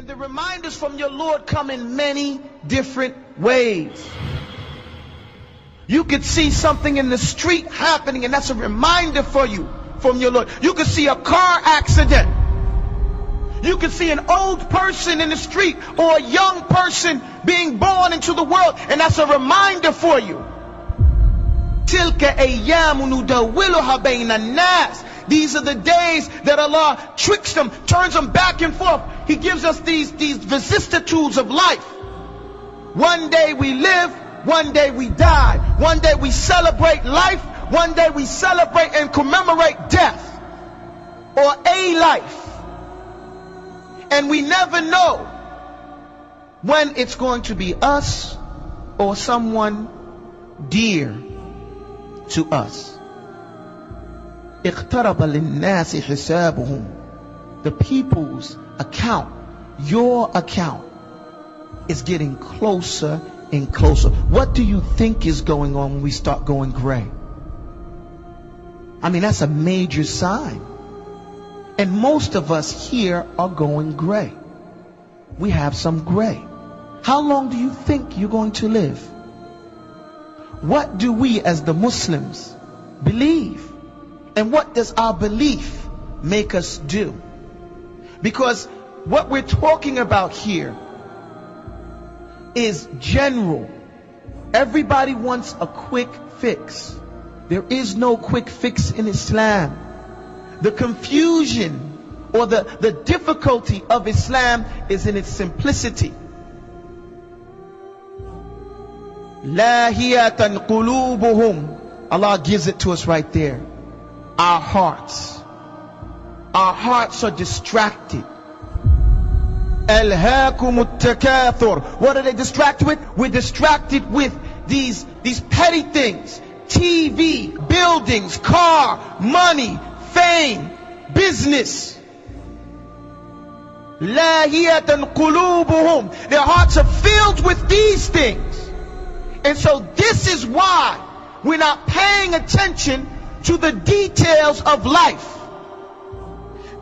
And the reminders from your Lord come in many different ways. You could see something in the street happening, and that's a reminder for you from your Lord. You could see a car accident. You could see an old person in the street or a young person being born into the world, and that's a reminder for you. Tilka ayyamu nudawwiluha bayna an-nas. These are the days that Allah tricks them, turns them back and forth. He gives us these vicissitudes of life. One day we live, one day we die. One day we celebrate life, one day we celebrate and commemorate death or a life. And we never know when it's going to be us or someone dear to us. اقترب للناس حسابهم. The people's account, your account, is getting closer and closer. What do you think is going on when we start going gray? I mean, that's a major sign. And most of us here are going gray. We have some gray. How long do you think you're going to live? What do we as the Muslims believe? And what does our belief make us do? Because what we're talking about here is general. Everybody wants a quick fix. There is no quick fix in Islam. The confusion or the difficulty of Islam is in its simplicity. Lahiyatan qulubuhum. Allah gives it to us right there. Our hearts are distracted. Alhaakumut takathur. What are they distracted with? We're distracted with these petty things. TV, buildings, car, money, fame, business. Lahiyatan qulubuhum. Their hearts are filled with these things. And so this is why we're not paying attention to the details of life.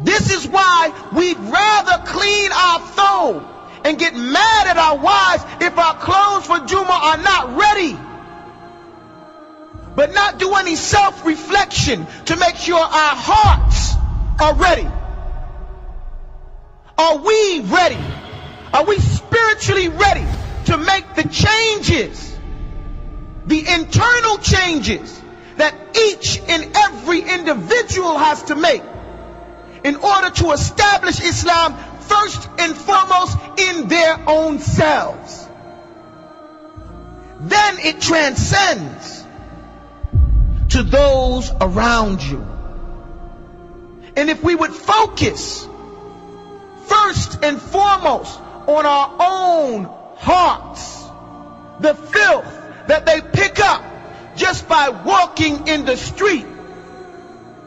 This is why we'd rather clean our throat and get mad at our wives if our clothes for Juma are not ready, but not do any self-reflection to make sure our hearts are ready. Are we ready? Are we spiritually ready to make the changes, the internal changes that each and every individual has to make in order to establish Islam first and foremost in their own selves? Then it transcends to those around you. And if we would focus first and foremost on our own hearts, the filth that they pick up just by walking in the street.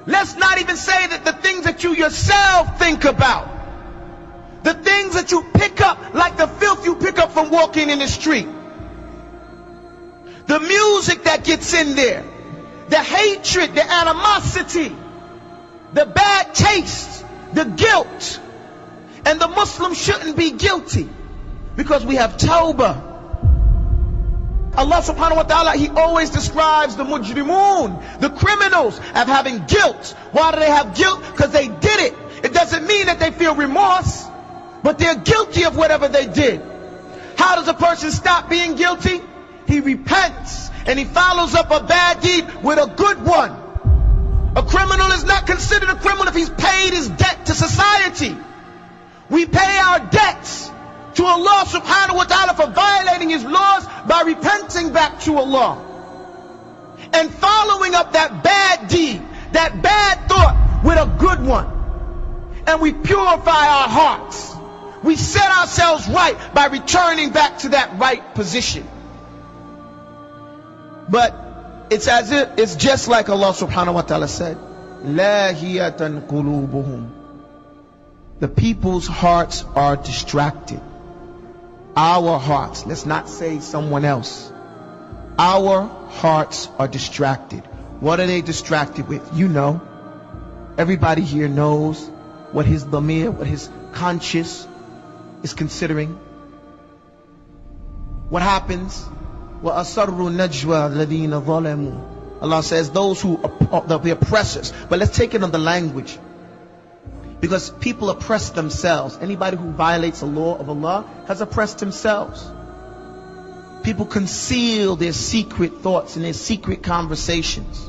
Let's not even say that the things that you yourself think about, the things that you pick up, like the filth you pick up from walking in the street, the music that gets in there, the hatred, the animosity, the bad taste, the guilt. And the Muslim shouldn't be guilty because we have tawbah. Allah subhanahu wa ta'ala, He always describes the mujrimun, the criminals, as having guilt. Why do they have guilt? Because they did it. It doesn't mean that they feel remorse, but they're guilty of whatever they did. How does a person stop being guilty? He repents and he follows up a bad deed with a good one. A criminal is not considered a criminal if he's paid his debt to society. We pay our debts to Allah subhanahu wa ta'ala for violating His laws by repenting back to Allah and following up that bad deed, that bad thought, with a good one. And we purify our hearts. We set ourselves right by returning back to that right position. But it's as if it's just like Allah subhanahu wa ta'ala said, Lahiyatan qulubuhum. The people's hearts are distracted. Our hearts, let's not say someone else. Our hearts are distracted. What are they distracted with? You know. Everybody here knows what his dhamir, what his conscious is considering. What happens? وَأَصَرُّوا النَّجْوَى الَّذِينَ ظَلَمُوا. Allah says those who are the oppressors. But let's take it on the language, because people oppress themselves. Anybody who violates the law of Allah has oppressed themselves. People conceal their secret thoughts and their secret conversations.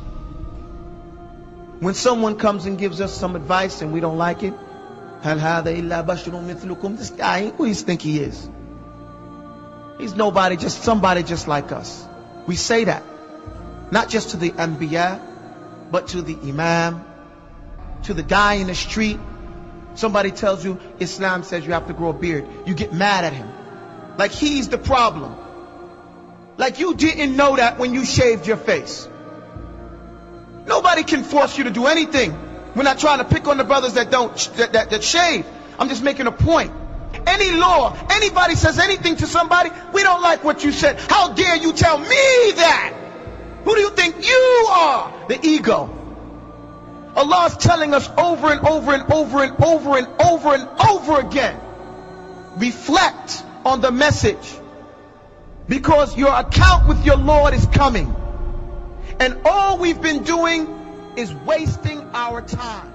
When someone comes and gives us some advice and we don't like it, هَلْ هَذَا إِلَّا بَشْرٌ مِثْلُكُمْ. This guy, who does he think he is? He's nobody, just somebody just like us. We say that, not just to the Anbiya, but to the Imam, to the guy in the street. Somebody tells you Islam says you have to grow a beard. You get mad at him, like he's the problem. Like you didn't know that when you shaved your face. Nobody can force you to do anything. We're not trying to pick on the brothers that shave. I'm just making a point. Any law, anybody says anything to somebody, we don't like what you said. How dare you tell me that? Who do you think you are? The ego. Allah is telling us over and over and over and over and over and over again, reflect on the message, because your account with your Lord is coming. And all we've been doing is wasting our time.